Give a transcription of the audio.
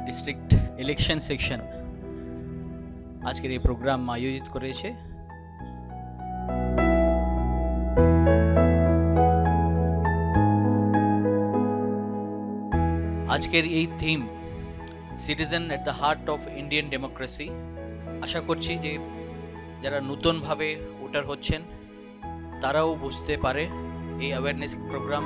District election section আজকের এই programme আয়োজিত করেছে। আজকের এই theme citizen at the heart of Indian democracy. আশা করছি যে যারা নতুনভাবে ভোটার হচ্ছেন তারাও বুঝতে পারে এই অ্যাওয়ারনেস প্রোগ্রাম